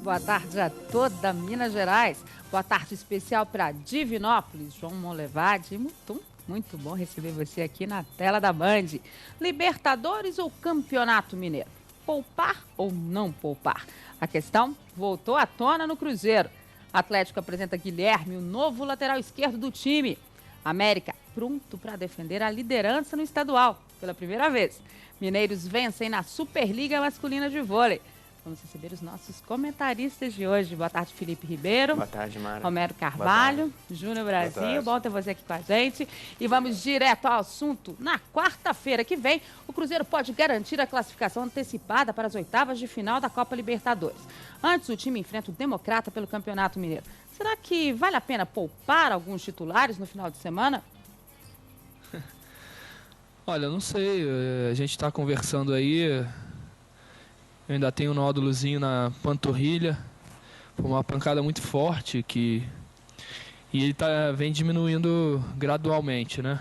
Boa tarde a toda Minas Gerais. Boa tarde especial para Divinópolis, João Monlevade. Muito bom receber você aqui na tela da Band. Libertadores ou Campeonato Mineiro? Poupar ou não poupar? A questão voltou à tona no Cruzeiro. Atlético apresenta Guilherme, o novo lateral esquerdo do time. América pronto para defender a liderança no estadual, pela primeira vez. Mineiros vencem na Superliga Masculina de Vôlei. Vamos receber os nossos comentaristas de hoje. Boa tarde, Felipe Ribeiro. Boa tarde, Mara. Romero Carvalho, Júnior Brasil. Bom ter você aqui com a gente. E vamos direto ao assunto. Na quarta-feira que vem, o Cruzeiro pode garantir a classificação antecipada para as oitavas de final da Copa Libertadores. Antes, o time enfrenta o Democrata pelo Campeonato Mineiro. Será que vale a pena poupar alguns titulares no final de semana? Olha, eu não sei. A gente está conversando aí. Eu ainda tenho um nódulozinho na panturrilha. Foi uma pancada muito forte e ele vem diminuindo gradualmente, né?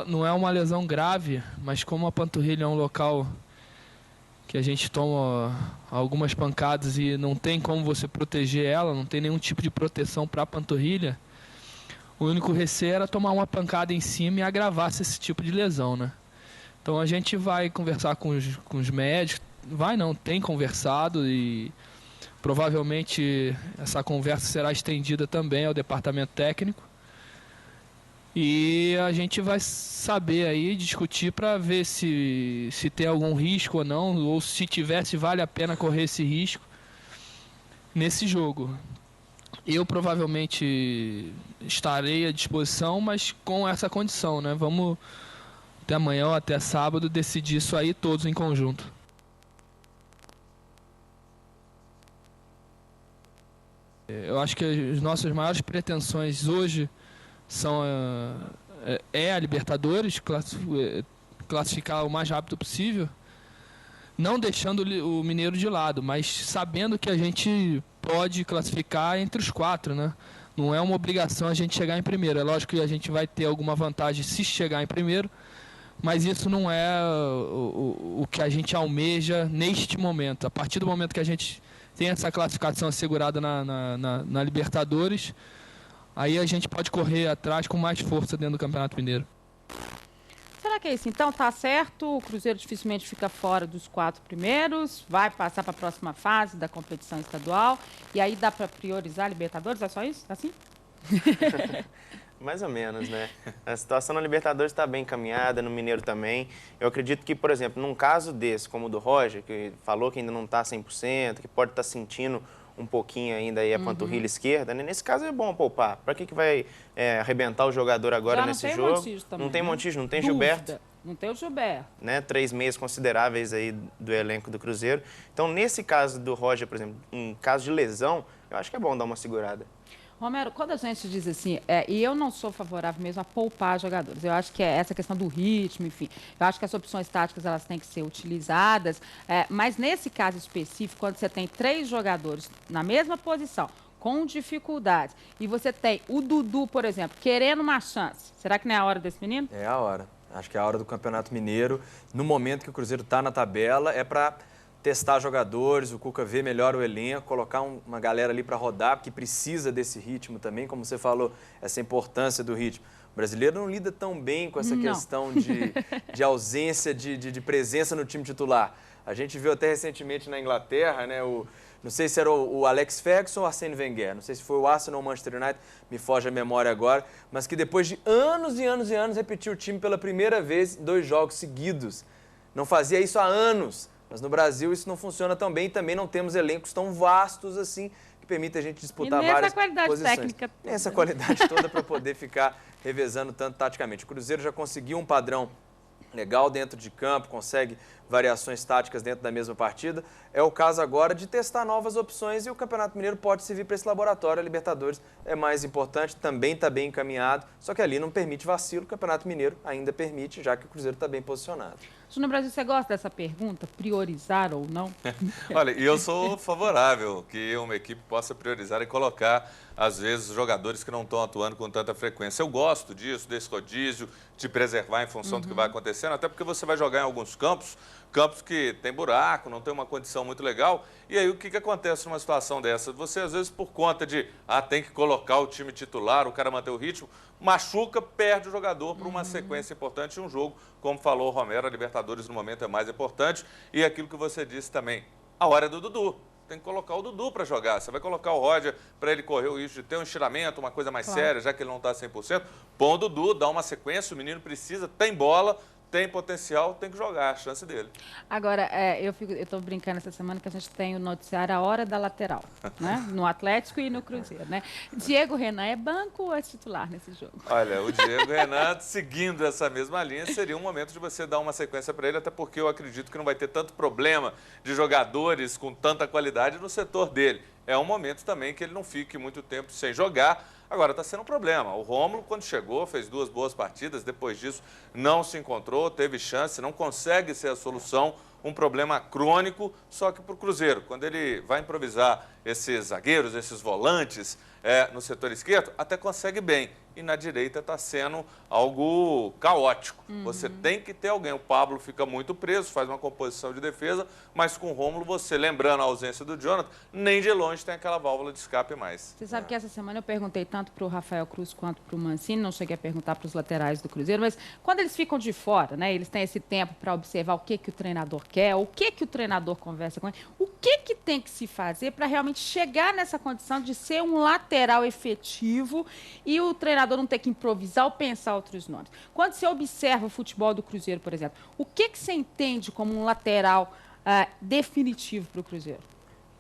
Não é uma lesão grave, mas como a panturrilha é um local que a gente toma algumas pancadas e não tem como você proteger ela, não tem nenhum tipo de proteção para a panturrilha, o único receio era tomar uma pancada em cima e agravar-se esse tipo de lesão, né? Então a gente vai conversar com os médicos. Tem conversado e provavelmente essa conversa será estendida também ao departamento técnico. E a gente vai saber aí, discutir para ver se tem algum risco ou não, ou se tivesse, vale a pena correr esse risco nesse jogo. Eu provavelmente estarei à disposição, mas com essa condição, né? Vamos até amanhã ou até sábado decidir isso aí todos em conjunto. Eu acho que as nossas maiores pretensões hoje são a Libertadores, classificar o mais rápido possível, não deixando o Mineiro de lado, mas sabendo que a gente pode classificar entre os 4, né? Não é uma obrigação a gente chegar em primeiro. É lógico que a gente vai ter alguma vantagem se chegar em primeiro, mas isso não é o que a gente almeja neste momento. A partir do momento que a gente tem essa classificação assegurada na Libertadores, aí a gente pode correr atrás com mais força dentro do Campeonato Mineiro. Será que é isso? Então tá certo, o Cruzeiro dificilmente fica fora dos 4 primeiros, vai passar para a próxima fase da competição estadual, e aí dá para priorizar a Libertadores? É só isso? Assim? Mais ou menos, né? A situação na Libertadores está bem encaminhada, no Mineiro também. Eu acredito que, por exemplo, num caso desse, como o do Roger, que falou que ainda não está 100%, que pode estar sentindo um pouquinho ainda aí a panturrilha esquerda, né? Nesse caso é bom poupar. Para que vai arrebentar o jogador agora nesse jogo? Também, não tem né? Montijo, não tem Dúvida. Gilberto. Não tem o Gilberto. Né? 3 meses consideráveis aí do elenco do Cruzeiro. Então, nesse caso do Roger, por exemplo, em caso de lesão, eu acho que é bom dar uma segurada. Romero, quando a gente diz assim, e eu não sou favorável mesmo a poupar jogadores, eu acho que é essa questão do ritmo, enfim, eu acho que as opções táticas elas têm que ser utilizadas, mas nesse caso específico, quando você tem 3 jogadores na mesma posição, com dificuldades, e você tem o Dudu, por exemplo, querendo uma chance, será que não é a hora desse menino? É a hora. Acho que é a hora do Campeonato Mineiro. No momento que o Cruzeiro está na tabela, é para testar jogadores, o Cuca ver melhor o elenco, colocar uma galera ali para rodar, porque precisa desse ritmo também, como você falou, essa importância do ritmo. O brasileiro não lida tão bem com essa questão de ausência de presença no time titular. A gente viu até recentemente na Inglaterra, né, não sei se era o Alex Ferguson ou o Arsène Wenger, não sei se foi o Arsenal ou o Manchester United, me foge a memória agora, mas que depois de anos e anos e anos repetiu o time pela primeira vez em 2 jogos seguidos. Não fazia isso há anos. Mas no Brasil isso não funciona tão bem e também não temos elencos tão vastos assim que permitem a gente disputar várias posições. Técnica toda. Essa qualidade toda para poder ficar revezando tanto taticamente. O Cruzeiro já conseguiu um padrão legal dentro de campo, consegue variações táticas dentro da mesma partida. É o caso agora de testar novas opções e o Campeonato Mineiro pode servir para esse laboratório. A Libertadores é mais importante, também está bem encaminhado, só que ali não permite vacilo. O Campeonato Mineiro ainda permite, já que o Cruzeiro está bem posicionado. Júnior Brasil, você gosta dessa pergunta? Priorizar ou não? Olha, e eu sou favorável que uma equipe possa priorizar e colocar, às vezes, jogadores que não estão atuando com tanta frequência. Eu gosto disso, desse rodízio, de preservar em função do que vai acontecendo, até porque você vai jogar em alguns campos campos que tem buraco, não tem uma condição muito legal. E aí o que acontece numa situação dessa? Você, às vezes, por conta de, tem que colocar o time titular, o cara manter o ritmo, machuca, perde o jogador por uma sequência importante de um jogo. Como falou o Romero, a Libertadores no momento é mais importante. E aquilo que você disse também, a hora é do Dudu. Tem que colocar o Dudu para jogar. Você vai colocar o Roger para ele correr o risco de ter um estiramento, uma coisa mais séria, já que ele não está 100%. Põe o Dudu, dá uma sequência, o menino precisa, tem bola, tem potencial, tem que jogar, a chance dele. Agora, eu estou brincando essa semana que a gente tem o noticiário A Hora da Lateral, né? No Atlético e no Cruzeiro, né? Diego Renan é banco ou é titular nesse jogo? Olha, o Diego Renan, seguindo essa mesma linha, seria um momento de você dar uma sequência para ele, até porque eu acredito que não vai ter tanto problema de jogadores com tanta qualidade no setor dele. É um momento também que ele não fique muito tempo sem jogar. Agora, está sendo um problema. O Rômulo, quando chegou, fez 2 boas partidas, depois disso não se encontrou, teve chance, não consegue ser a solução, um problema crônico, só que para o Cruzeiro, quando ele vai improvisar esses zagueiros, esses volantes no setor esquerdo, até consegue bem. E na direita está sendo algo caótico. Você tem que ter alguém. O Pablo fica muito preso, faz uma composição de defesa, mas com o Rômulo, você, lembrando a ausência do Jonathan, nem de longe tem aquela válvula de escape mais. Você sabe que essa semana eu perguntei tanto para o Rafael Cruz quanto para o Mancini, não cheguei a perguntar para os laterais do Cruzeiro, mas quando eles ficam de fora, né, eles têm esse tempo para observar o que o treinador quer, o que o treinador conversa com ele, o que tem que se fazer para realmente chegar nessa condição de ser um lateral efetivo e o treinador não ter que improvisar ou pensar outros nomes. Quando você observa o futebol do Cruzeiro, por exemplo, o que você entende como um lateral definitivo para o Cruzeiro?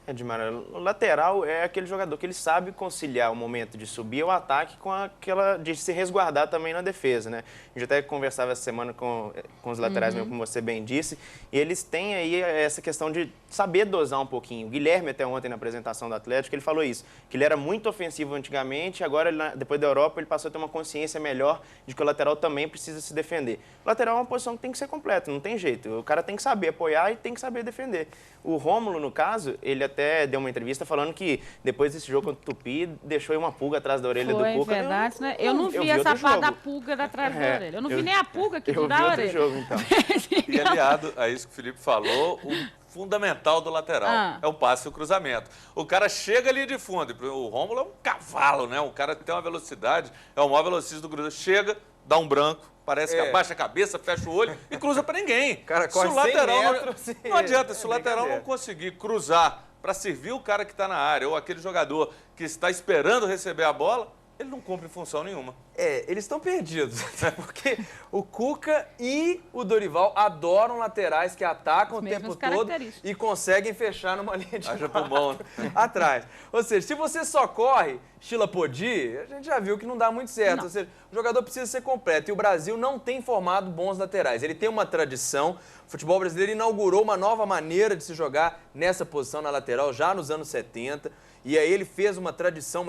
Edmar, o lateral é aquele jogador que ele sabe conciliar o momento de subir ao ataque com aquela de se resguardar também na defesa, né? A gente até conversava essa semana com os laterais, mesmo, como você bem disse, e eles têm aí essa questão de saber dosar um pouquinho. O Guilherme, até ontem na apresentação do Atlético, ele falou isso, que ele era muito ofensivo antigamente, agora, depois da Europa, ele passou a ter uma consciência melhor de que o lateral também precisa se defender. O lateral é uma posição que tem que ser completa, não tem jeito. O cara tem que saber apoiar e tem que saber defender. O Rômulo, no caso, ele até deu uma entrevista falando que depois desse jogo contra o Tupi, deixou uma pulga atrás da orelha do Cuca. Foi verdade, né? Eu não vi essa parte da pulga atrás da orelha. Eu não vi nem a pulga que dirá a orelha. Jogo, então. E aliado a isso que o Felipe falou, o fundamental do lateral é o passe e o cruzamento. O cara chega ali de fundo, o Rômulo é um cavalo, né? O cara que tem uma velocidade, é o maior velocista do Cruzeiro. Chega, dá um branco, parece que abaixa a cabeça, fecha o olho e cruza para ninguém. Cara, corre 100 metros, não adianta, se o lateral não conseguir cruzar para servir o cara que está na área ou aquele jogador que está esperando receber a bola, ele não cumpre função nenhuma. Eles estão perdidos, porque o Cuca e o Dorival adoram laterais que atacam o tempo todo e conseguem fechar numa linha de pulmão atrás. Ou seja, se você só corre, Sheila Podi, a gente já viu que não dá muito certo. Ou seja, o jogador precisa ser completo. E o Brasil não tem formado bons laterais. Ele tem uma tradição. O futebol brasileiro inaugurou uma nova maneira de se jogar nessa posição na lateral já nos anos 70. E aí ele fez uma tradição,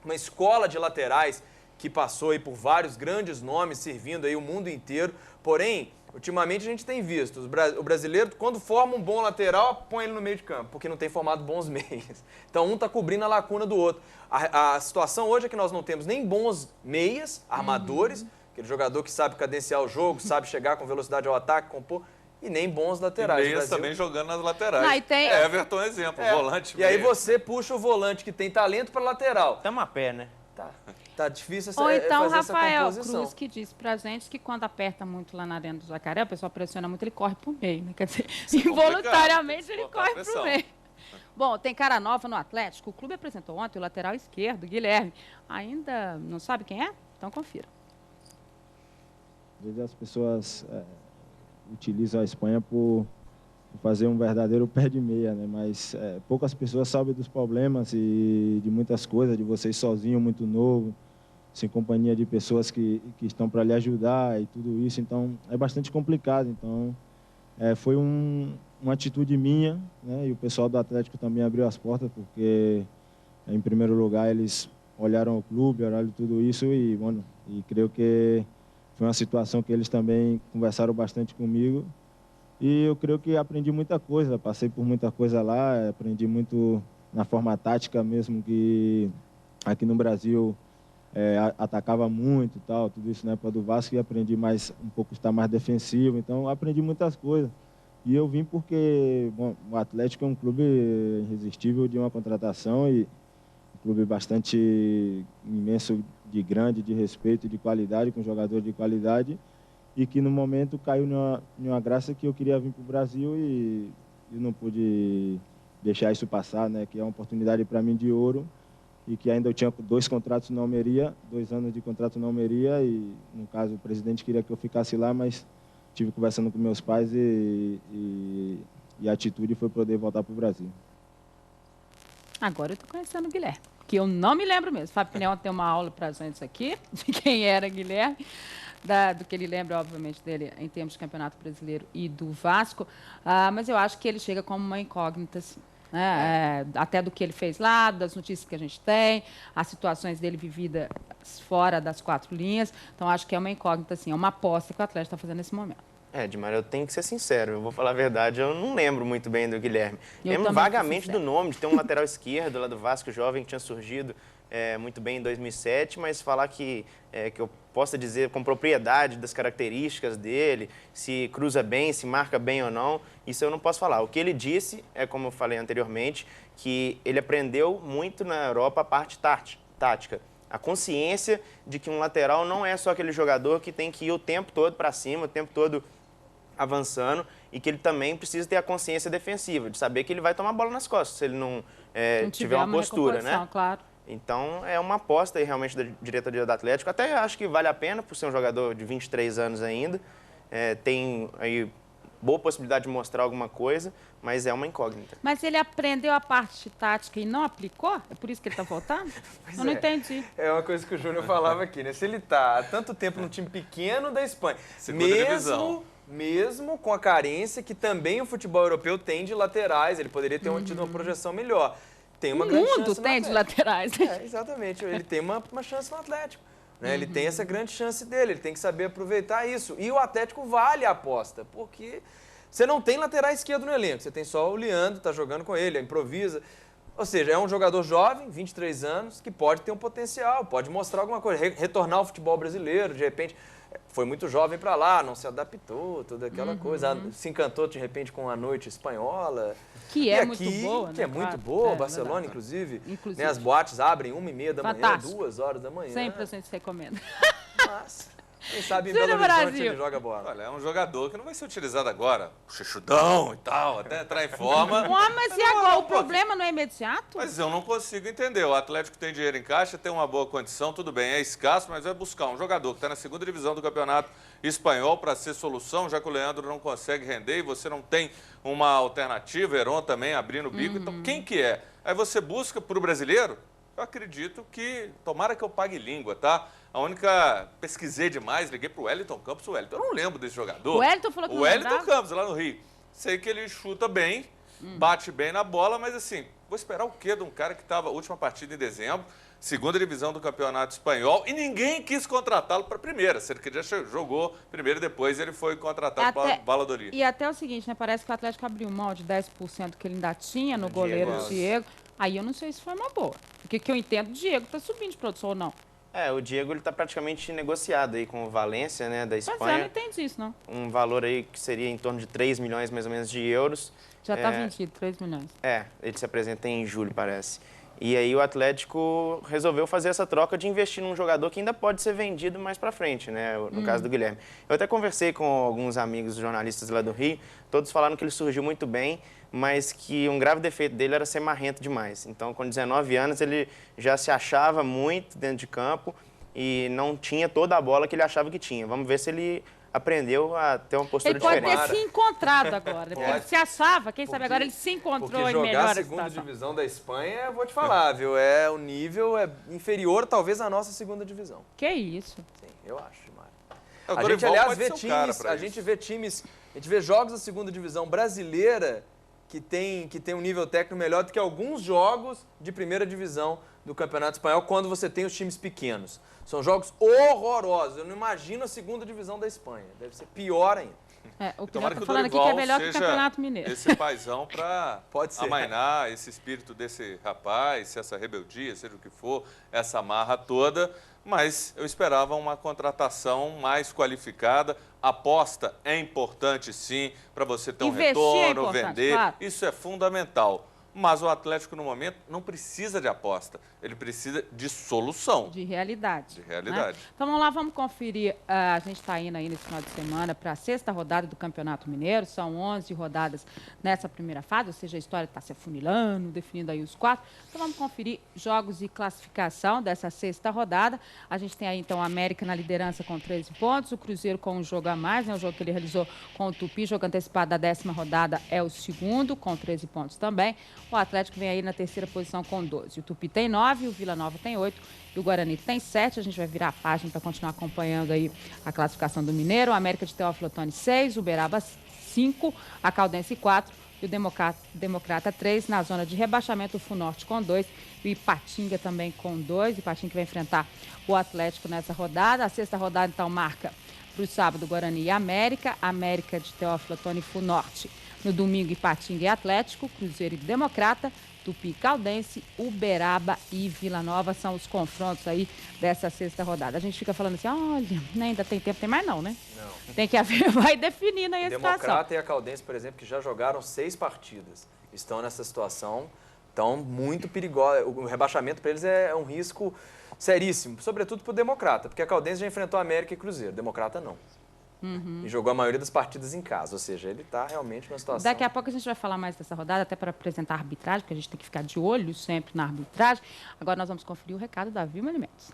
uma escola de laterais que passou aí por vários grandes nomes, servindo aí o mundo inteiro. Porém, ultimamente a gente tem visto, o brasileiro, quando forma um bom lateral, põe ele no meio de campo, porque não tem formado bons meias. Então, um está cobrindo a lacuna do outro. A situação hoje é que nós não temos nem bons meias, armadores, aquele jogador que sabe cadenciar o jogo, sabe chegar com velocidade ao ataque, compor, e nem bons laterais. E meias também jogando nas laterais. Tem... Everton é exemplo, volante. E aí você puxa o volante que tem talento para lateral. Tamo a pé, né? Tá difícil Ou então, fazer Rafael essa composição. Cruz, que disse pra gente que quando aperta muito lá na arena do Jacaré, o pessoal pressiona muito, ele corre pro meio, né? Quer dizer, involuntariamente ele corre pro meio. Bom, tem cara nova no Atlético. O clube apresentou ontem o lateral esquerdo, Guilherme. Ainda não sabe quem é? Então confira. Às vezes as pessoas utilizam a Espanha por fazer um verdadeiro pé de meia, né? Mas poucas pessoas sabem dos problemas e de muitas coisas, de vocês sozinho, muito novo, sem companhia de pessoas que estão para lhe ajudar e tudo isso. Então, é bastante complicado. Então, foi uma atitude minha, né? E o pessoal do Atlético também abriu as portas, porque, em primeiro lugar, eles olharam o clube, olharam tudo isso e creio que foi uma situação que eles também conversaram bastante comigo. E eu creio que aprendi muita coisa, passei por muita coisa lá, aprendi muito na forma tática mesmo, que aqui no Brasil atacava muito e tal, tudo isso na época do Vasco, e aprendi um pouco estar mais defensivo, então aprendi muitas coisas. E eu vim porque bom, o Atlético é um clube irresistível de uma contratação e um clube bastante imenso, de grande, de respeito, de qualidade, com jogadores de qualidade, e que no momento caiu numa graça que eu queria vir para o Brasil e não pude deixar isso passar, né? Que é uma oportunidade para mim de ouro e que ainda eu tinha 2 contratos na Almeria, 2 anos de contrato na Almeria e, no caso, o presidente queria que eu ficasse lá, mas tive conversando com meus pais e a atitude foi poder voltar para o Brasil. Agora eu estou conhecendo o Guilherme, que eu não me lembro mesmo. Fábio Pneu tem uma aula para a gente aqui, de quem era Guilherme, do que ele lembra, obviamente, dele em termos de Campeonato Brasileiro e do Vasco, mas eu acho que ele chega como uma incógnita, assim, né? Até do que ele fez lá, das notícias que a gente tem, as situações dele vividas fora das 4 linhas. Então, acho que é uma incógnita, assim, é uma aposta que o Atlético está fazendo nesse momento. Edmar, eu tenho que ser sincero, eu vou falar a verdade, eu não lembro muito bem do Guilherme. Lembro também vagamente do nome, de ter um lateral esquerdo lá do Vasco jovem que tinha surgido muito bem em 2007, mas falar que eu possa dizer com propriedade das características dele, se cruza bem, se marca bem ou não, isso eu não posso falar. O que ele disse é, como eu falei anteriormente, que ele aprendeu muito na Europa a parte tática. A consciência de que um lateral não é só aquele jogador que tem que ir o tempo todo para cima, o tempo todo avançando, e que ele também precisa ter a consciência defensiva, de saber que ele vai tomar a bola nas costas, se ele não tiver uma postura, né? Claro. Então, é uma aposta aí, realmente da diretoria do Atlético. Até acho que vale a pena, por ser um jogador de 23 anos ainda. Tem aí boa possibilidade de mostrar alguma coisa, mas é uma incógnita. Mas ele aprendeu a parte tática e não aplicou? É por isso que ele está voltando? Eu não entendi. É uma coisa que o Júnior falava aqui, né? Se ele está há tanto tempo num time pequeno da Espanha, mesmo com a carência que também o futebol europeu tem de laterais, ele poderia ter tido uma projeção melhor. Tem uma grande chance no Atlético. O mundo tem de laterais. Exatamente, ele tem uma chance no Atlético. Né? Ele tem essa grande chance dele, ele tem que saber aproveitar isso. E o Atlético vale a aposta, porque você não tem lateral esquerdo no elenco, você tem só o Leandro, tá jogando com ele, improvisa. Ou seja, é um jogador jovem, 23 anos, que pode ter um potencial, pode mostrar alguma coisa, retornar ao futebol brasileiro, de repente. Foi muito jovem para lá, não se adaptou, toda aquela coisa. Se encantou, de repente, com a noite espanhola. Que é muito boa, né? Que é muito boa, Barcelona, inclusive. Né, as boates abrem 1h30 da manhã, 2 horas da manhã. Sempre a gente recomenda. Mas, quem sabe em Belo Horizonte ele joga bola. Olha, é um jogador que não vai ser utilizado agora, chuchudão e tal, até entrar em forma. Mas e agora? O problema não é imediato? Mas eu não consigo entender. O Atlético tem dinheiro em caixa, tem uma boa condição, tudo bem, é escasso, mas vai buscar um jogador que está na 2ª divisão do Campeonato Espanhol para ser solução, já que o Leandro não consegue render e você não tem uma alternativa, Heron também abrindo o bico. Então, quem que é? Aí você busca para o brasileiro? Eu acredito que, tomara que eu pague língua, tá? A única, pesquisei demais, liguei pro Wellington Campos, eu não lembro desse jogador. O Wellington falou que o Wellington Campos, lá no Rio. Sei que ele chuta bem, bate bem na bola, mas assim, vou esperar o quê de um cara que estava, última partida em dezembro, 2ª divisão do Campeonato Espanhol, e ninguém quis contratá-lo para a primeira, sendo que ele já jogou primeiro e depois ele foi contratado para o Valladolid. E até o seguinte, né, parece que o Atlético abriu mão de 10% que ele ainda tinha no goleiro Diego. Aí eu não sei se foi uma boa. Porque que eu entendo, o Diego está subindo de produção ou não. O Diego ele está praticamente negociado aí com o Valência, né, da Espanha. Mas eu não entendi isso, não. Um valor aí que seria em torno de 3 milhões, mais ou menos, de euros. Já está vendido, 3 milhões. Ele se apresenta em julho, parece. E aí o Atlético resolveu fazer essa troca de investir num jogador que ainda pode ser vendido mais para frente, né? No caso do Guilherme. Eu até conversei com alguns amigos jornalistas lá do Rio, todos falaram que ele surgiu muito bem, mas que um grave defeito dele era ser marrento demais. Então, com 19 anos, ele já se achava muito dentro de campo e não tinha toda a bola que ele achava que tinha. Vamos ver se ele aprendeu a ter uma postura diferente. Ele pode ter se encontrado agora. Ele se achava, quem sabe agora ele se encontrou e melhora a jogar a 2ª divisão da Espanha, eu vou te falar, viu? O nível é inferior, talvez, à nossa 2ª divisão. Que isso? Sim, eu acho, Mário. A gente, aliás, vê times, a gente vê jogos da 2ª divisão brasileira que tem um nível técnico melhor do que alguns jogos de 1ª divisão do Campeonato Espanhol quando você tem os times pequenos. São jogos horrorosos. Eu não imagino a 2ª divisão da Espanha. Deve ser pior ainda. O Tomara Pinhão que tá o falando aqui que é Dorival melhor que o seja Campeonato Mineiro. esse paizão para Pode ser. amainar esse espírito desse rapaz, essa rebeldia, seja o que for, essa marra toda. Mas eu esperava uma contratação mais qualificada. Aposta é importante, sim, para você ter um Investir é retorno, importante, vender. claro. Isso é fundamental. Mas o Atlético, no momento, não precisa de aposta. Ele precisa de solução. De realidade. De realidade. Né? Então vamos lá, vamos conferir. A gente está indo aí nesse final de semana para a 6ª rodada do Campeonato Mineiro. São 11 rodadas nessa primeira fase, ou seja, a história está se afunilando, definindo aí os 4. Então vamos conferir jogos e classificação dessa 6ª rodada. A gente tem aí então a América na liderança com 13 pontos, o Cruzeiro com um jogo a mais, né? O jogo que ele realizou com o Tupi, jogo antecipado da 10ª rodada é o segundo, com 13 pontos também. O Atlético vem aí na 3ª posição com 12. O Tupi tem 9, o Vila Nova tem 8 e o Guarani tem 7. A gente vai virar a página para continuar acompanhando aí a classificação do Mineiro. O América de Teófilo Otoni 6, o Uberaba 5, a Caldense 4 e o Democrata 3. Na zona de rebaixamento, o Funorte com 2 e o Ipatinga também com 2. Ipatinga que vai enfrentar o Atlético nessa rodada. A 6ª rodada, então, marca para o sábado Guarani e América. América de Teófilo Otoni e Funorte. No domingo, Ipatinga e Atlético, Cruzeiro e Democrata, Tupi, Caldense, Uberaba e Vila Nova são os confrontos aí dessa 6ª rodada. A gente fica falando assim, olha, né, ainda tem tempo, tem mais não, né? Não. Tem que haver, vai definindo aí a situação. O Democrata e a Caldense, por exemplo, que já jogaram 6 partidas, estão nessa situação, estão muito perigosa. O rebaixamento para eles é um risco seríssimo, sobretudo para o Democrata, porque a Caldense já enfrentou a América e Cruzeiro, o Democrata não. E jogou a maioria das partidas em casa, ou seja, ele está realmente numa situação... Daqui a pouco a gente vai falar mais dessa rodada, até para apresentar a arbitragem, porque a gente tem que ficar de olho sempre na arbitragem. Agora nós vamos conferir o recado da Vilma Alimentos.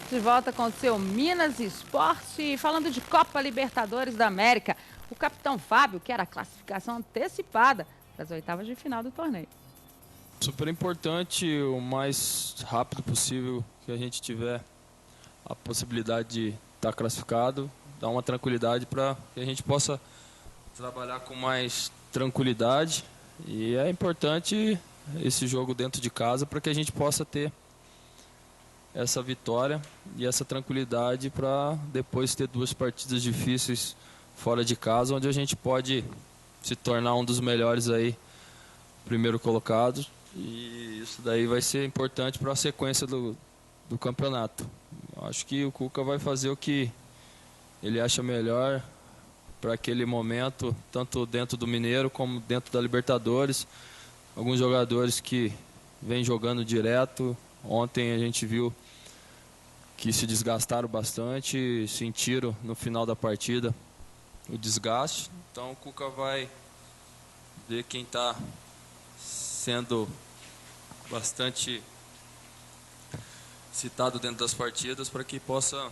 De volta com o seu Minas Esporte, falando de Copa Libertadores da América. O capitão Fábio quer a classificação antecipada para as 8ª de final do torneio. Super importante, o mais rápido possível que a gente tiver a possibilidade de estar classificado, dar uma tranquilidade para que a gente possa trabalhar com mais tranquilidade. E é importante esse jogo dentro de casa para que a gente possa ter essa vitória e essa tranquilidade para depois ter 2 partidas difíceis fora de casa, onde a gente pode se tornar um dos melhores aí, primeiro colocado. E isso daí vai ser importante para a sequência do campeonato. Acho que o Cuca vai fazer o que ele acha melhor para aquele momento, tanto dentro do Mineiro como dentro da Libertadores. Alguns jogadores que vêm jogando direto. Ontem a gente viu que se desgastaram bastante, sentiram no final da partida o desgaste. Então o Cuca vai ver quem está sendo bastante citado dentro das partidas para que possa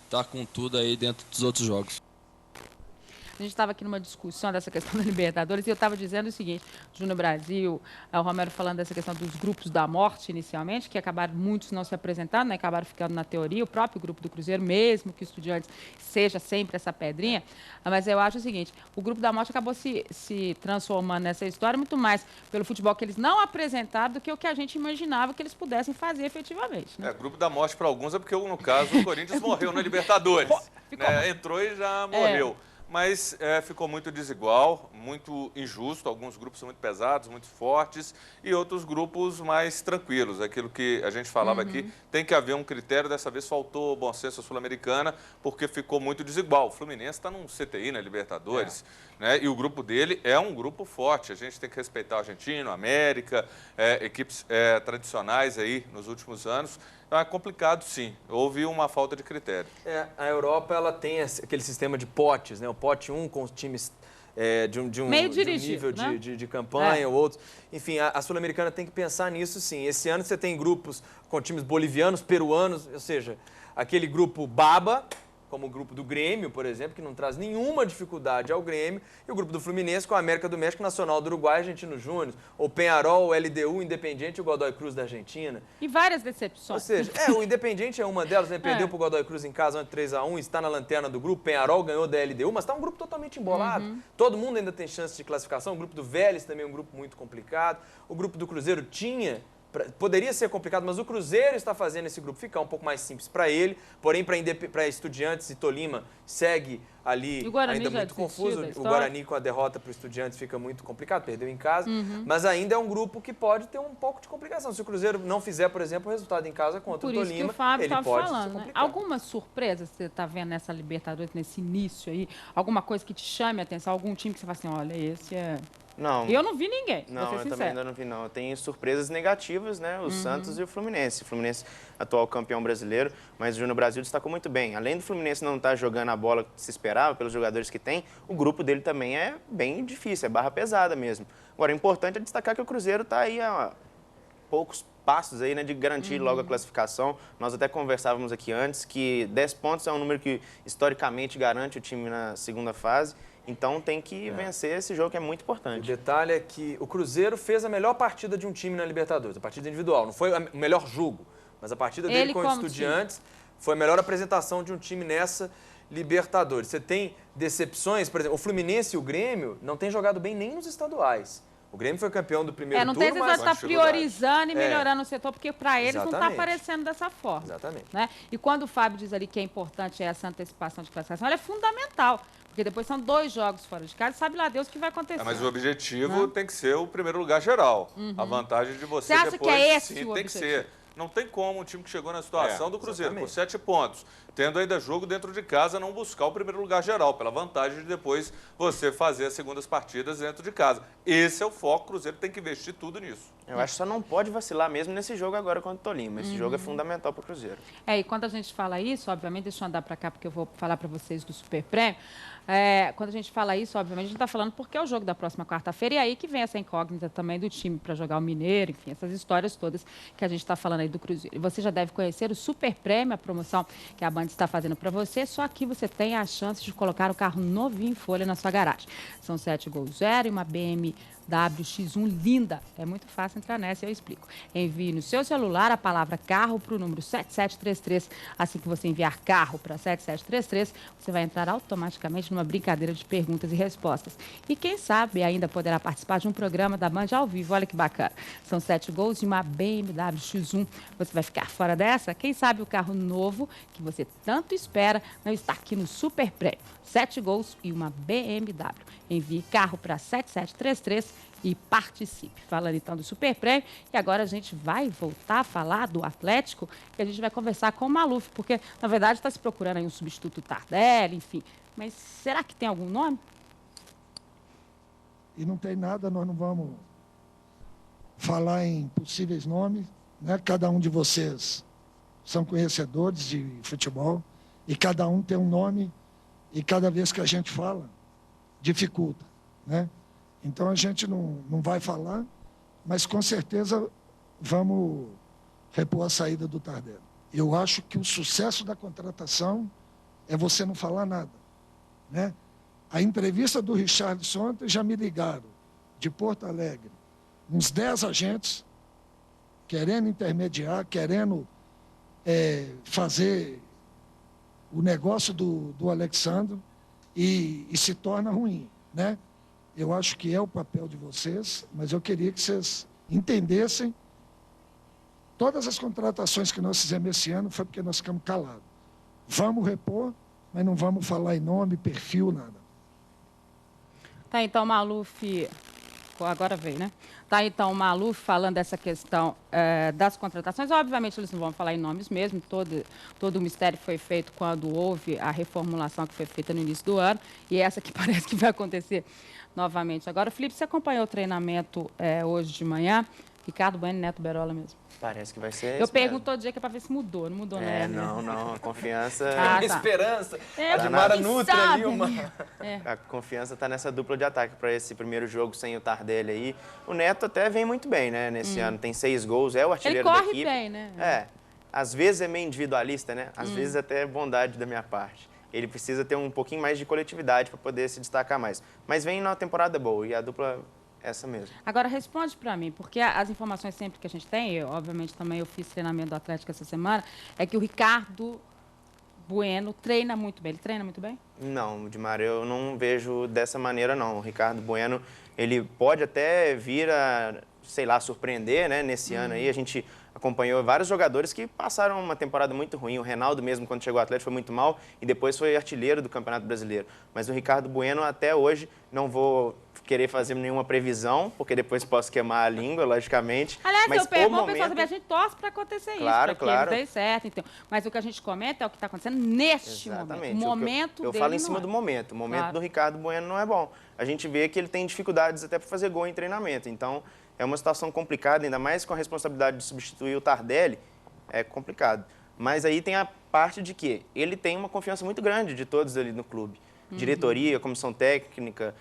estar com tudo aí dentro dos outros jogos. A gente estava aqui numa discussão dessa questão da Libertadores e eu estava dizendo o seguinte, Júnior Brasil, o Romero falando dessa questão dos grupos da morte inicialmente, que acabaram muitos não se apresentando, né, acabaram ficando na teoria, o próprio grupo do Cruzeiro, mesmo que o Estudiantes seja sempre essa pedrinha, mas eu acho o seguinte, o grupo da morte acabou se transformando nessa história muito mais pelo futebol que eles não apresentaram do que o que a gente imaginava que eles pudessem fazer efetivamente. Né? Grupo da morte para alguns é porque, no caso, o Corinthians morreu na Libertadores. Né? Entrou e já morreu. Mas ficou muito desigual, muito injusto. Alguns grupos são muito pesados, muito fortes, e outros grupos mais tranquilos. Aquilo que a gente falava aqui, tem que haver um critério. Dessa vez faltou bom senso sul-americana, porque ficou muito desigual. O Fluminense está num CTI na Libertadores, né? E o grupo dele é um grupo forte. A gente tem que respeitar o Argentino, a América, equipes tradicionais aí nos últimos anos. Então é complicado, sim. Houve uma falta de critério. A Europa ela tem aquele sistema de potes, né? O pote 1 com os times de um nível né? de campanha, o outro. Enfim, a Sul-Americana tem que pensar nisso, sim. Esse ano você tem grupos com times bolivianos, peruanos, ou seja, aquele grupo baba, como o grupo do Grêmio, por exemplo, que não traz nenhuma dificuldade ao Grêmio, e o grupo do Fluminense com a América do México, Nacional do Uruguai, Argentino Júnior, o Peñarol, o LDU, o Independiente e o Godoy Cruz da Argentina. E várias decepções. Ou seja, o Independiente é uma delas, né? Perdeu para o Godoy Cruz em casa ontem 3-1, está na lanterna do grupo, Peñarol ganhou da LDU, mas está um grupo totalmente embolado. Todo mundo ainda tem chance de classificação, o grupo do Vélez também é um grupo muito complicado, o grupo do Cruzeiro tinha Poderia ser complicado, mas o Cruzeiro está fazendo esse grupo ficar um pouco mais simples para ele, porém para Estudiantes e Tolima segue ali ainda muito confuso. O Guarani com a derrota para o Estudiantes fica muito complicado, perdeu em casa, mas ainda é um grupo que pode ter um pouco de complicação. Se o Cruzeiro não fizer, por exemplo, o resultado em casa contra o Tolima, que o Fábio ele pode falando, se complicar. né? Alguma surpresa você está vendo nessa Libertadores, nesse início aí? Alguma coisa que te chame a atenção? Algum time que você fala assim, olha, esse é... Não. Eu não vi ninguém, Não, vou ser eu sincero. também ainda não vi, não. Eu tenho surpresas negativas, né? O Santos e o Fluminense. O Fluminense, atual campeão brasileiro, mas o Júnior Brasil destacou muito bem. Além do Fluminense não estar jogando a bola que se esperava, pelos jogadores que tem, o grupo dele também é bem difícil, é barra pesada mesmo. Agora, o importante é destacar que o Cruzeiro está aí há poucos passos aí, né, de garantir logo a classificação. Nós até conversávamos aqui antes que 10 pontos é um número que historicamente garante o time na segunda fase. Então tem que vencer esse jogo que é muito importante. O detalhe é que o Cruzeiro fez a melhor partida de um time na Libertadores, a partida individual. Não foi o melhor jogo, mas a partida dele com os Estudiantes foi a melhor apresentação de um time nessa Libertadores. Você tem decepções, por exemplo, o Fluminense e o Grêmio não têm jogado bem nem nos estaduais. O Grêmio foi campeão do primeiro turno, não tem mas... está priorizando e melhorando o setor, porque para eles não está Exatamente. aparecendo dessa forma. Exatamente. Né? E quando o Fábio diz ali que é importante essa antecipação de classificação, ela é fundamental. Porque depois são 2 jogos fora de casa, sabe lá Deus o que vai acontecer. Mas o objetivo tem que ser o primeiro lugar geral. A vantagem de você acha depois, que é esse sim, o tem que objetivo? ser. Não tem como um time que chegou na situação do Cruzeiro, exatamente. por 7 pontos, tendo ainda jogo dentro de casa, não buscar o primeiro lugar geral, pela vantagem de depois você fazer as segundas partidas dentro de casa. Esse é o foco, o Cruzeiro tem que investir tudo nisso. Eu acho que só não pode vacilar mesmo nesse jogo agora contra o Tolima. Esse jogo é fundamental para o Cruzeiro. E quando a gente fala isso, obviamente, deixa eu andar para cá porque eu vou falar para vocês do Super Prêmio. Quando a gente fala isso, obviamente, a gente está falando porque é o jogo da próxima quarta-feira e aí que vem essa incógnita também do time para jogar o Mineiro, enfim, essas histórias todas que a gente está falando aí do Cruzeiro. E você já deve conhecer o Super Prêmio, a promoção que a Band está fazendo para você, só que você tem a chance de colocar o carro novinho em folha na sua garagem. São 7 Gol Zero e uma BMW X1 linda. É muito fácil entrar nessa, eu explico. Envie no seu celular a palavra carro para o número 7733. Assim que você enviar carro para 7733, você vai entrar automaticamente numa brincadeira de perguntas e respostas. E quem sabe ainda poderá participar de um programa da Band ao vivo. Olha que bacana. São 7 gols e uma BMW X1. Você vai ficar fora dessa? Quem sabe o carro novo que você tanto espera não está aqui no Super Prêmio. 7 gols e uma BMW. Envie carro para 7733 e participe. Falando então do Super Prêmio, e agora a gente vai voltar a falar do Atlético, e a gente vai conversar com o Maluf, porque, na verdade, está se procurando aí um substituto Tardelli, enfim. Mas será que tem algum nome? E não tem nada, nós não vamos falar em possíveis nomes, né? Cada um de vocês são conhecedores de futebol, e cada um tem um nome, e cada vez que a gente fala, dificulta, né? Então a gente não vai falar, mas com certeza vamos repor a saída do Tardelli. Eu acho que o sucesso da contratação é você não falar nada, né? A entrevista do Richarlison ontem já me ligaram de Porto Alegre, uns 10 agentes querendo intermediar, querendo fazer o negócio do Alexandre e se torna ruim, né? Eu acho que é o papel de vocês, mas eu queria que vocês entendessem todas as contratações que nós fizemos esse ano foi porque nós ficamos calados. Vamos repor, mas não vamos falar em nome, perfil, nada. Tá, então, Maluf... Agora veio, né? Tá, então, o Maluf falando dessa questão das contratações. Obviamente, eles não vão falar em nomes mesmo. Todo o mistério foi feito quando houve a reformulação que foi feita no início do ano. E essa que parece que vai acontecer novamente. Agora, Felipe, você acompanhou o treinamento hoje de manhã? Ricardo Bueno e Neto Berola mesmo. Parece que vai ser. Eu pergunto todo dia que é para ver se mudou. Não mudou, né? Não. A confiança. Ah, tá. Esperança. A Dimara nutre ali uma. A confiança está nessa dupla de ataque para esse primeiro jogo sem o Tardelli aí. O Neto até vem muito bem, né? Nesse ano tem 6 gols, é o artilheiro da equipe. Ele corre bem, né? Às vezes é meio individualista, né? Às vezes até é bondade da minha parte. Ele precisa ter um pouquinho mais de coletividade para poder se destacar mais. Mas vem numa temporada boa e a dupla essa mesmo. Agora, responde para mim, porque as informações sempre que a gente tem, obviamente também eu fiz treinamento do Atlético essa semana, é que o Ricardo Bueno treina muito bem. Ele treina muito bem? Não, Dimar, eu não vejo dessa maneira, não. O Ricardo Bueno, ele pode até vir a sei lá, surpreender, né? Nesse ano aí, a gente acompanhou vários jogadores que passaram uma temporada muito ruim. O Reinaldo mesmo, quando chegou ao Atlético, foi muito mal e depois foi artilheiro do Campeonato Brasileiro. Mas o Ricardo Bueno, até hoje, não vou querer fazer nenhuma previsão, porque depois posso queimar a língua, logicamente. Aliás, mas eu pego, momento... pessoal saber, a gente torce para acontecer claro, isso, para claro. que eles deem certo. Então. Mas o que a gente comenta é o que está acontecendo neste Exatamente. momento. O momento eu dele falo em cima não é. do momento. O momento Claro. do Ricardo Bueno não é bom. A gente vê que ele tem dificuldades até para fazer gol em treinamento. Então, é uma situação complicada, ainda mais com a responsabilidade de substituir o Tardelli, é complicado. Mas aí tem a parte de que ele tem uma confiança muito grande de todos ali no clube. Diretoria, comissão técnica,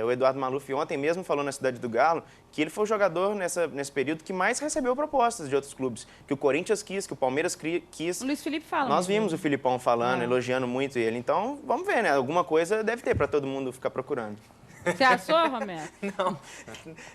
o Eduardo Maluf ontem mesmo falou na Cidade do Galo que ele foi o jogador nesse período que mais recebeu propostas de outros clubes, que o Corinthians quis, que o Palmeiras quis. O Luiz Felipe fala. Nós vimos o Filipão falando, elogiando muito ele. Então, vamos ver, né? Alguma coisa deve ter para todo mundo ficar procurando. Você achou, Romero?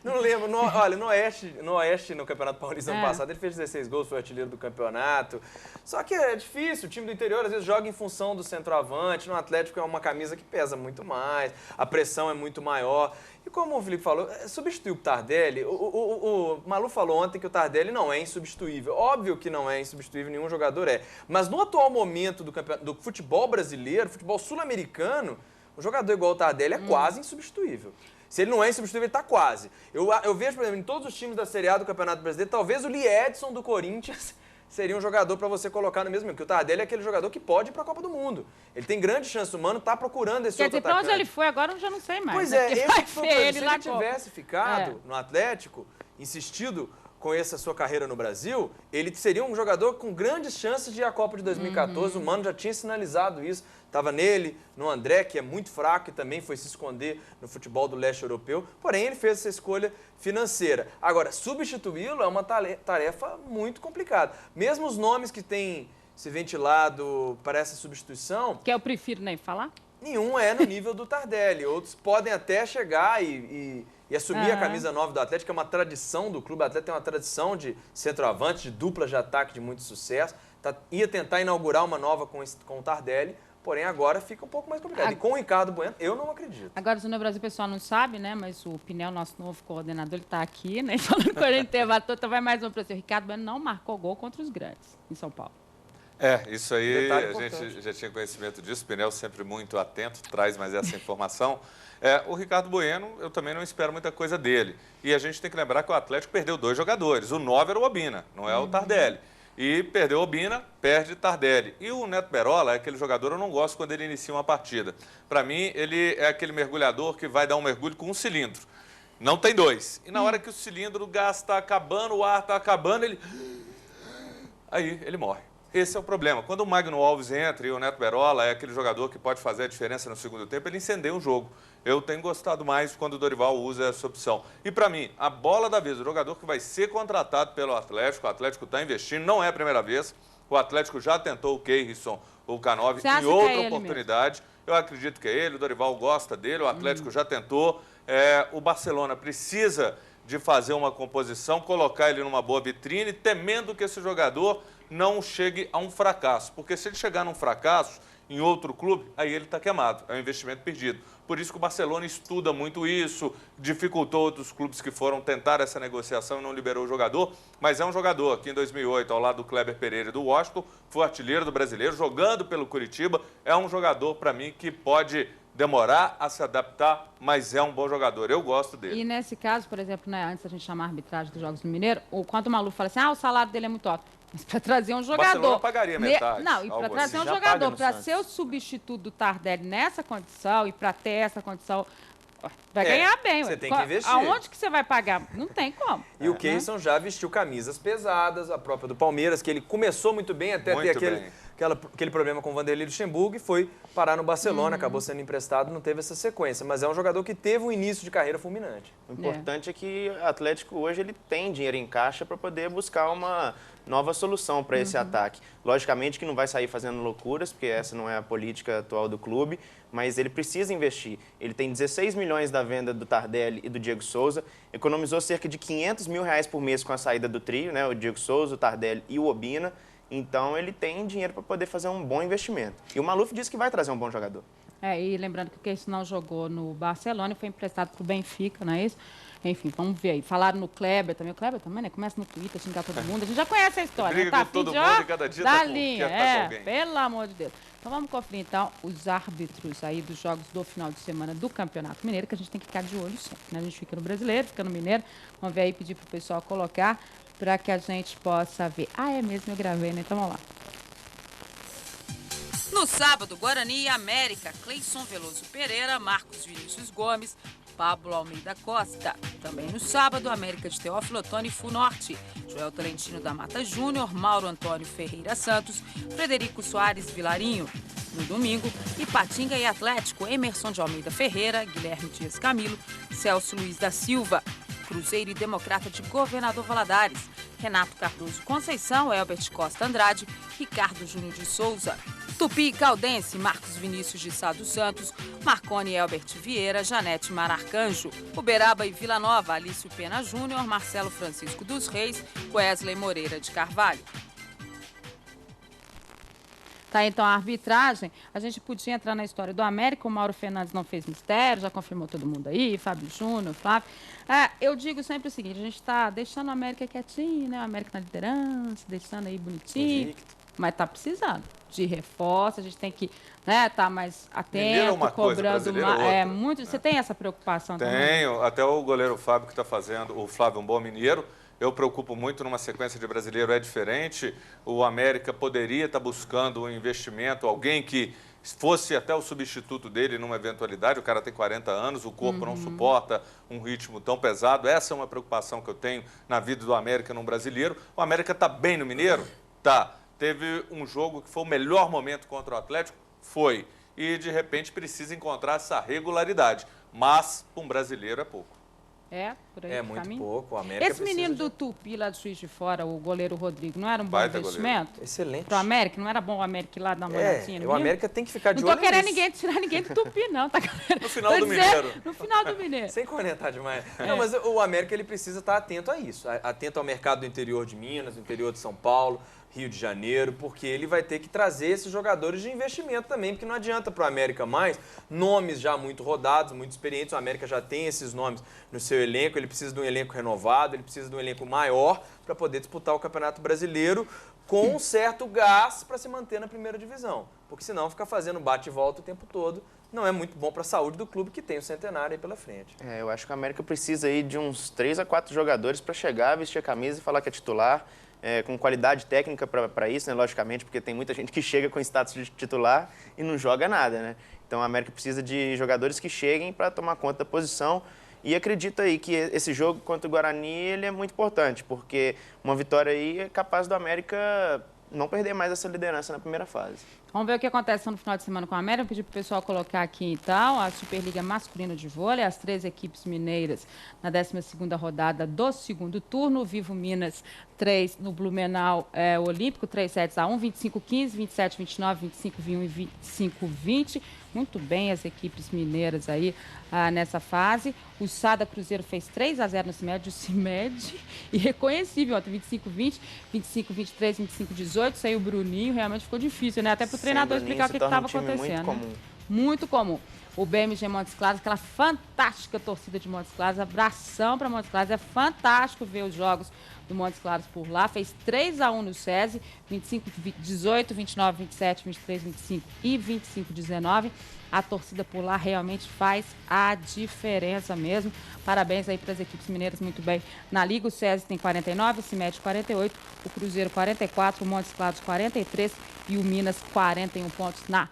Não lembro. Olha, no Oeste, no Campeonato Paulista ano passado, ele fez 16 gols, foi artilheiro do campeonato. Só que é difícil, o time do interior às vezes joga em função do centroavante, no Atlético é uma camisa que pesa muito mais, a pressão é muito maior. E como o Felipe falou, substituir o Tardelli, o Malu falou ontem que o Tardelli não é insubstituível. Óbvio que não é insubstituível, nenhum jogador é. Mas no atual momento do futebol brasileiro, futebol sul-americano, um jogador igual o Tardelli é quase insubstituível. Se ele não é insubstituível, ele está quase. Eu vejo, por exemplo, em todos os times da Série A do Campeonato Brasileiro, talvez o Lee Edson do Corinthians seria um jogador para você colocar no mesmo time, porque o Tardelli é aquele jogador que pode ir para a Copa do Mundo. Ele tem grande chance, o Mano está procurando esse outro atacante. Quer dizer, para onde ele foi agora eu já não sei mais. Pois né? é, esse Vai foi ver ele ele se lá ele tivesse ficado no Atlético, insistido com essa sua carreira no Brasil, ele seria um jogador com grandes chances de ir à Copa de 2014. O Mano já tinha sinalizado isso. Estava nele, no André, que é muito fraco e também foi se esconder no futebol do leste europeu. Porém, ele fez essa escolha financeira. Agora, substituí-lo é uma tarefa muito complicada. Mesmo os nomes que têm se ventilado para essa substituição... Que eu prefiro nem falar? Nenhum é no nível do Tardelli. Outros podem até chegar e assumir a camisa 9 do Atlético, que é uma tradição do clube. O Atlético tem uma tradição de centroavante, de dupla de ataque de muito sucesso. Ia tentar inaugurar uma nova com o Tardelli, porém agora fica um pouco mais complicado. E com o Ricardo Bueno, eu não acredito. Agora, o Brasil, o pessoal não sabe, né? Mas o Pinel, nosso novo coordenador, ele está aqui, né? Falando com a gente, então vai mais uma para você. O Ricardo Bueno não marcou gol contra os grandes em São Paulo. Isso aí a gente já tinha conhecimento disso, o Pinel sempre muito atento, traz mais essa informação. O Ricardo Bueno, eu também não espero muita coisa dele. E a gente tem que lembrar que o Atlético perdeu 2 jogadores. O 9 era o Obina, não é o Tardelli. E perdeu o Obina, perde Tardelli. E o Neto Berola é aquele jogador, eu não gosto quando ele inicia uma partida. Para mim, ele é aquele mergulhador que vai dar um mergulho com um cilindro. Não tem 2. E na hora que o cilindro, o gás está acabando, o ar está acabando, aí ele morre. Esse é o problema. Quando o Magno Alves entra e o Neto Berola é aquele jogador que pode fazer a diferença no segundo tempo, ele incendeia um jogo. Eu tenho gostado mais quando o Dorival usa essa opção. E para mim, a bola da vez, o jogador que vai ser contratado pelo Atlético, o Atlético está investindo, não é a primeira vez. O Atlético já tentou o Keirson, o Canove em outra oportunidade. Eu acredito que é ele, o Dorival gosta dele, o Atlético já tentou. O Barcelona precisa de fazer uma composição, colocar ele numa boa vitrine, temendo que esse jogador não chegue a um fracasso. Porque se ele chegar num fracasso em outro clube, aí ele está queimado, é um investimento perdido. Por isso que o Barcelona estuda muito isso, dificultou outros clubes que foram tentar essa negociação e não liberou o jogador, mas é um jogador que em 2008, ao lado do Kleber Pereira e do Washington, foi artilheiro do Brasileiro, jogando pelo Curitiba, é um jogador, para mim, que pode demorar a se adaptar, mas é um bom jogador. Eu gosto dele. E nesse caso, por exemplo, né, antes da gente chamar a arbitragem dos Jogos do Mineiro, quando o Malu fala assim, o salário dele é muito alto. Mas para trazer um jogador... O Barcelona pagaria metade. Não, e para trazer um jogador, para ser o substituto do Tardelli nessa condição e para ter essa condição... Vai ganhar bem. Você tem que investir. Aonde que você vai pagar? Não tem como. E o Keirson já vestiu camisas pesadas, a própria do Palmeiras, que ele começou muito bem, até ter aquele problema com o Vanderlei Luxemburgo e foi parar no Barcelona, acabou sendo emprestado, não teve essa sequência. Mas é um jogador que teve um início de carreira fulminante. O importante é que o Atlético hoje ele tem dinheiro em caixa para poder buscar uma nova solução para esse ataque. Logicamente que não vai sair fazendo loucuras, porque essa não é a política atual do clube, mas ele precisa investir. Ele tem 16 milhões da venda do Tardelli e do Diego Souza, economizou cerca de R$500 mil por mês com a saída do trio, né? O Diego Souza, o Tardelli e o Obina. Então ele tem dinheiro para poder fazer um bom investimento. E o Maluf disse que vai trazer um bom jogador. E lembrando que o Keirson não jogou no Barcelona e foi emprestado para o Benfica, não é isso? Enfim, vamos ver aí. Falaram no Kleber também. O Kleber também, né? Começa no Twitter, xingar todo mundo. A gente já conhece a história. Briga Tá com todo afim de, mundo e cada dia da tá com, linha. quer tá com alguém. Pelo amor de Deus. Então vamos conferir, então, os árbitros aí dos jogos do final de semana do Campeonato Mineiro, que a gente tem que ficar de olho sempre, né? A gente fica no Brasileiro, fica no Mineiro. Vamos ver aí, pedir pro pessoal colocar para que a gente possa ver. Ah, é mesmo, eu gravei, né? Então vamos lá. No sábado, Guarani e América, Cleison Veloso Pereira, Marcos Vinícius Gomes, Pablo Almeida Costa. Também no sábado, América de Teófilo Otoni Funorte, Joel Tolentino da Mata Júnior, Mauro Antônio Ferreira Santos, Frederico Soares Vilarinho. No domingo, Ipatinga e Atlético, Emerson de Almeida Ferreira, Guilherme Dias Camilo, Celso Luiz da Silva. Cruzeiro e Democrata de Governador Valadares, Renato Cardoso Conceição, Elbert Costa Andrade, Ricardo Júnior de Souza. Tupi e Caldense, Marcos Vinícius de Sá dos Santos, Marconi e Elbert Vieira, Janete Mararcanjo. Uberaba e Vila Nova, Alício Pena Júnior, Marcelo Francisco dos Reis, Wesley Moreira de Carvalho. Tá, então, a arbitragem, a gente podia entrar na história do América, o Mauro Fernandes não fez mistério, já confirmou todo mundo aí, Fábio Júnior, Flávio. Eu digo sempre o seguinte, a gente está deixando o América quietinho, né? O América na liderança, deixando aí bonitinho, mas tá precisando de reforço, a gente tem que tá mais atento, uma cobrando mais. Muito. Você tem essa preocupação também? Tenho, até o goleiro Fábio que está fazendo, o Flávio é um bom mineiro. Eu preocupo muito numa sequência de brasileiro, é diferente. O América poderia estar buscando um investimento, alguém que fosse até o substituto dele numa eventualidade. O cara tem 40 anos, o corpo não suporta um ritmo tão pesado. Essa é uma preocupação que eu tenho na vida do América num brasileiro. O América está bem no Mineiro? Tá. Teve um jogo que foi o melhor momento contra o Atlético? Foi. E, de repente, precisa encontrar essa regularidade. Mas, para um brasileiro, é pouco. Por aí é muito caminho. pouco. O América Esse menino do Tupi, lá do Juiz de Fora, o goleiro Rodrigo, não era um bom Baita investimento? goleiro. Excelente. Pro América, não era bom o América ir lá dar uma olhadinha no o América tem que ficar de olho Não tô querendo nisso. tirar ninguém do Tupi, não, tá? No final do Mineiro. No final do Mineiro. Sem cornetar demais. Não, mas o América ele precisa estar atento a isso. Atento ao mercado do interior de Minas, do interior de São Paulo, Rio de Janeiro, porque ele vai ter que trazer esses jogadores de investimento também, porque não adianta para o América mais nomes já muito rodados, muito experientes. O América já tem esses nomes no seu elenco, ele precisa de um elenco renovado, ele precisa de um elenco maior para poder disputar o Campeonato Brasileiro com um certo gás para se manter na primeira divisão. Porque senão ficar fazendo bate e volta o tempo todo não é muito bom para a saúde do clube que tem o centenário aí pela frente. Eu acho que o América precisa aí de uns 3 a 4 jogadores para chegar, vestir a camisa e falar que é titular. Com qualidade técnica para isso, né, logicamente, porque tem muita gente que chega com status de titular e não joga nada, né? Então a América precisa de jogadores que cheguem para tomar conta da posição e acredito aí que esse jogo contra o Guarani ele é muito importante, porque uma vitória aí é capaz do América não perder mais essa liderança na primeira fase. Vamos ver o que acontece no final de semana com a América. Pedir para o pessoal colocar aqui, então, a Superliga Masculina de Vôlei, as 3 equipes mineiras na 12ª rodada do segundo turno. Vivo Minas 3 no Blumenau Olímpico, 3-7-1, 25-15, 27-29, 25-21 e 25-20. Muito bem as equipes mineiras aí nessa fase. O Sada Cruzeiro fez 3-0 no CIMED, o CIMED irreconhecível ontem, 25-20, 25-23, 25-18. Saiu o Bruninho, realmente ficou difícil, né? Até para o treinador explicar o que estava acontecendo. Muito comum. Muito comum. O BMG Montes Claros, aquela fantástica torcida de Montes Claros, abração para Montes Claros, é fantástico ver os jogos do Montes Claros por lá, fez 3-1 no SESI, 25-18, 29-27, 23-25 e 25-19. A torcida por lá realmente faz a diferença mesmo. Parabéns aí para as equipes mineiras, muito bem. Na Liga, o SESI tem 49, o CIMED 48, o Cruzeiro 44, o Montes Claros 43 e o Minas 41 pontos na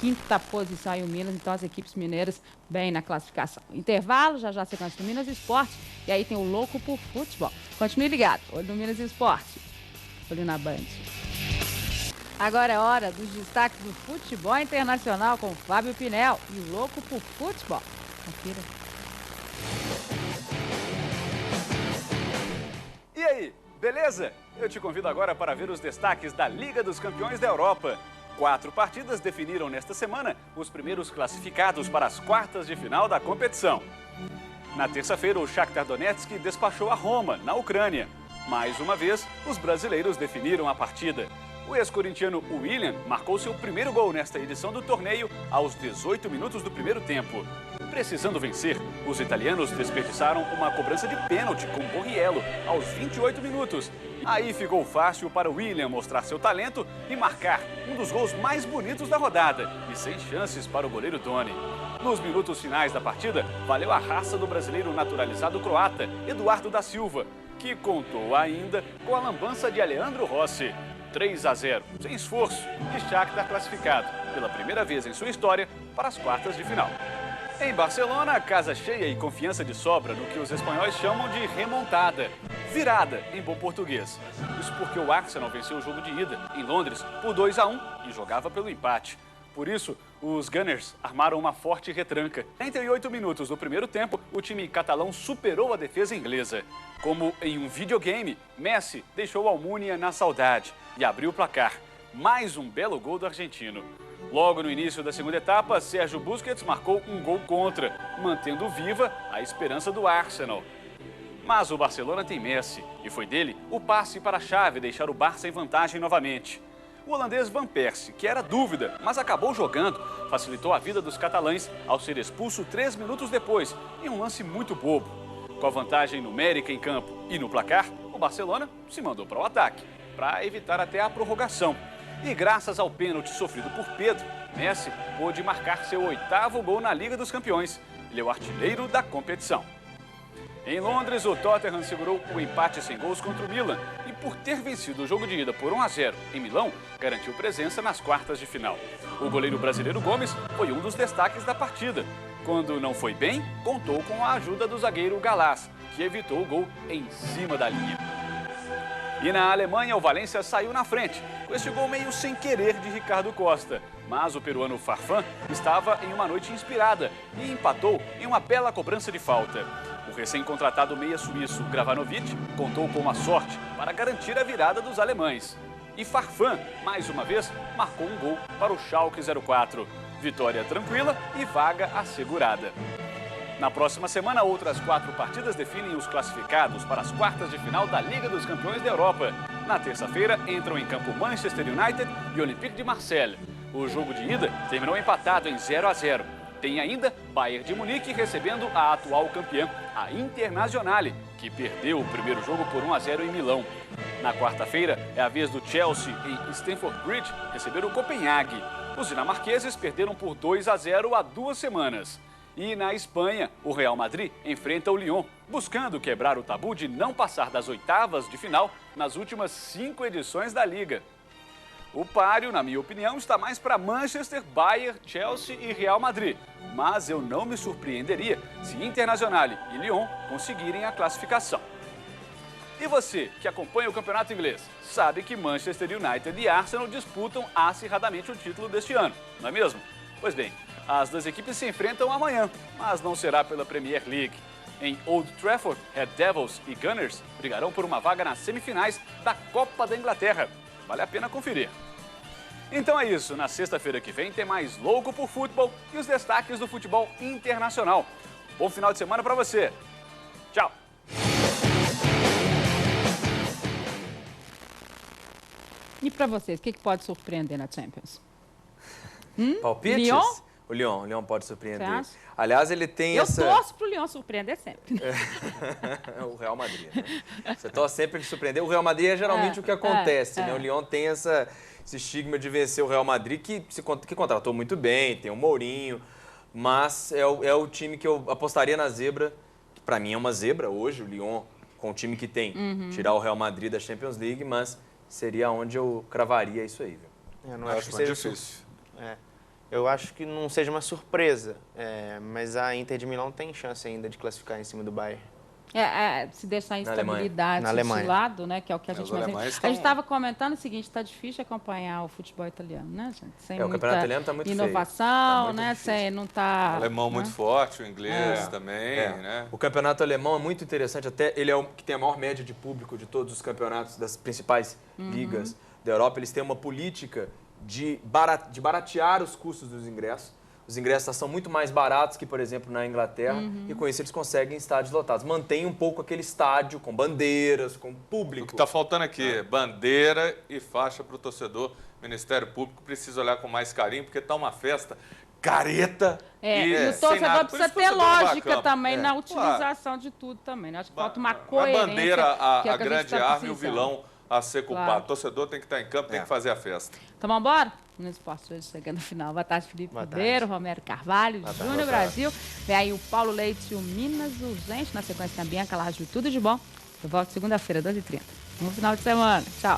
5ª posição aí o Minas, então as equipes mineiras bem na classificação. Intervalo, já sequência do Minas Esporte, e aí tem o Louco por Futebol. Continue ligado, olho no Minas Esporte, olho na Band. Agora é hora dos destaques do futebol internacional com Fábio Pinel e o Louco por Futebol. Confira. E aí, beleza? Eu te convido agora para ver os destaques da Liga dos Campeões da Europa. 4 partidas definiram nesta semana os primeiros classificados para as quartas de final da competição. Na terça-feira, o Shakhtar Donetsk despachou a Roma, na Ucrânia. Mais uma vez, os brasileiros definiram a partida. O ex-corintiano William marcou seu primeiro gol nesta edição do torneio aos 18 minutos do primeiro tempo. Precisando vencer, os italianos desperdiçaram uma cobrança de pênalti com Borriello aos 28 minutos. Aí ficou fácil para o William mostrar seu talento e marcar um dos gols mais bonitos da rodada e sem chances para o goleiro Doni. Nos minutos finais da partida, valeu a raça do brasileiro naturalizado croata, Eduardo da Silva, que contou ainda com a lambança de Alejandro Rossi. 3-0, sem esforço, e Shakhtar classificado, pela primeira vez em sua história, para as quartas de final. Em Barcelona, casa cheia e confiança de sobra no que os espanhóis chamam de remontada. Virada, em bom português. Isso porque o Arsenal venceu o jogo de ida, em Londres, por 2-1 e jogava pelo empate. Por isso, os Gunners armaram uma forte retranca. Em 38 minutos do primeiro tempo, o time catalão superou a defesa inglesa. Como em um videogame, Messi deixou a Almunia na saudade e abriu o placar. Mais um belo gol do argentino. Logo no início da segunda etapa, Sérgio Busquets marcou um gol contra, mantendo viva a esperança do Arsenal. Mas o Barcelona tem Messi, e foi dele o passe para a chave deixar o Barça em vantagem novamente. O holandês Van Persie, que era dúvida, mas acabou jogando, facilitou a vida dos catalães ao ser expulso 3 minutos depois, em um lance muito bobo. Com a vantagem numérica em campo e no placar, o Barcelona se mandou para o ataque, para evitar até a prorrogação. E graças ao pênalti sofrido por Pedro, Messi pôde marcar seu 8º gol na Liga dos Campeões. Ele é o artilheiro da competição. Em Londres, o Tottenham segurou o empate sem gols contra o Milan e, por ter vencido o jogo de ida por 1-0 em Milão, garantiu presença nas quartas de final. O goleiro brasileiro Gomes foi um dos destaques da partida. Quando não foi bem, contou com a ajuda do zagueiro Galás, que evitou o gol em cima da linha. E na Alemanha, o Valência saiu na frente, com esse gol meio sem querer de Ricardo Costa. Mas o peruano Farfán estava em uma noite inspirada e empatou em uma bela cobrança de falta. O recém-contratado meia suíço Gravanovic contou com uma sorte para garantir a virada dos alemães. E Farfán, mais uma vez, marcou um gol para o Schalke 04. Vitória tranquila e vaga assegurada. Na próxima semana, outras 4 partidas definem os classificados para as quartas de final da Liga dos Campeões da Europa. Na terça-feira, entram em campo Manchester United e Olympique de Marseille. O jogo de ida terminou empatado em 0-0. Tem ainda Bayern de Munique recebendo a atual campeã, a Internazionale, que perdeu o primeiro jogo por 1-0 em Milão. Na quarta-feira, é a vez do Chelsea em Stamford Bridge receber o Copenhague. Os dinamarqueses perderam por 2-0 há 2 semanas. E na Espanha, o Real Madrid enfrenta o Lyon, buscando quebrar o tabu de não passar das oitavas de final nas últimas 5 edições da Liga. O páreo, na minha opinião, está mais para Manchester, Bayern, Chelsea e Real Madrid. Mas eu não me surpreenderia se Internazionale e Lyon conseguirem a classificação. E você, que acompanha o campeonato inglês, sabe que Manchester United e Arsenal disputam acirradamente o título deste ano, não é mesmo? Pois bem, as 2 equipes se enfrentam amanhã, mas não será pela Premier League. Em Old Trafford, Red Devils e Gunners brigarão por uma vaga nas semifinais da Copa da Inglaterra. Vale a pena conferir. Então é isso, na sexta-feira que vem tem mais Louco por Futebol e os destaques do futebol internacional. Bom final de semana para você. Tchau! E para vocês, o que pode surpreender na Champions? Palpites? Lyon? O Lyon pode surpreender. Você acha? Aliás, ele tem Eu essa... torço pro Lyon surpreender sempre. O Real Madrid, né? Você torce sempre que surpreender. O Real Madrid é geralmente o que acontece, né? O Lyon tem esse estigma de vencer o Real Madrid, que contratou muito bem, tem o Mourinho, mas é o time que eu apostaria na zebra, que para mim é uma zebra hoje, o Lyon, com o time que tem, tirar o Real Madrid da Champions League, mas seria onde eu cravaria isso aí, viu? Eu não Acho muito difícil. Eu acho que não seja uma surpresa, mas a Inter de Milão tem chance ainda de classificar em cima do Bayern. Se deixar a Na instabilidade Na Alemanha. desse lado, né, que é o que a Os gente mais... alemães A estão- gente estava comentando o seguinte, está difícil acompanhar o futebol italiano, né, gente? Sem O campeonato italiano tá muito feio. inovação, Tá muito né? difícil. Sem, não tá... O alemão muito né? forte, o inglês também, né? O campeonato alemão é muito interessante, até ele é o que tem a maior média de público de todos os campeonatos das principais ligas da Europa. Eles têm uma política de baratear os custos dos ingressos. Os ingressos são muito mais baratos que, por exemplo, na Inglaterra, e com isso eles conseguem estádios lotados. Mantém um pouco aquele estádio com bandeiras, com O público. que está faltando aqui, bandeira e faixa para o torcedor. O Ministério Público precisa olhar com mais carinho, porque está uma festa careta. E o sem torcedor nada. Por precisa isso que o ter torcedor vai a lógica campo. também na Claro. utilização de tudo também, né? Acho que falta uma A coerência. bandeira, que é a o que grande gente tá arma e o precisando. vilão a ser culpado. Claro. O torcedor tem que estar em campo, tem que fazer a festa. Então, vamos embora? No esporte hoje, chegando no final. Boa tarde, Felipe Ribeiro, Romero Carvalho, Júnior Brasil. Vem aí o Paulo Leite e o Minas Urgente. Na sequência também, aquela rádio Tudo de Bom. Eu volto segunda-feira, 12h30. Bom final de semana. Tchau.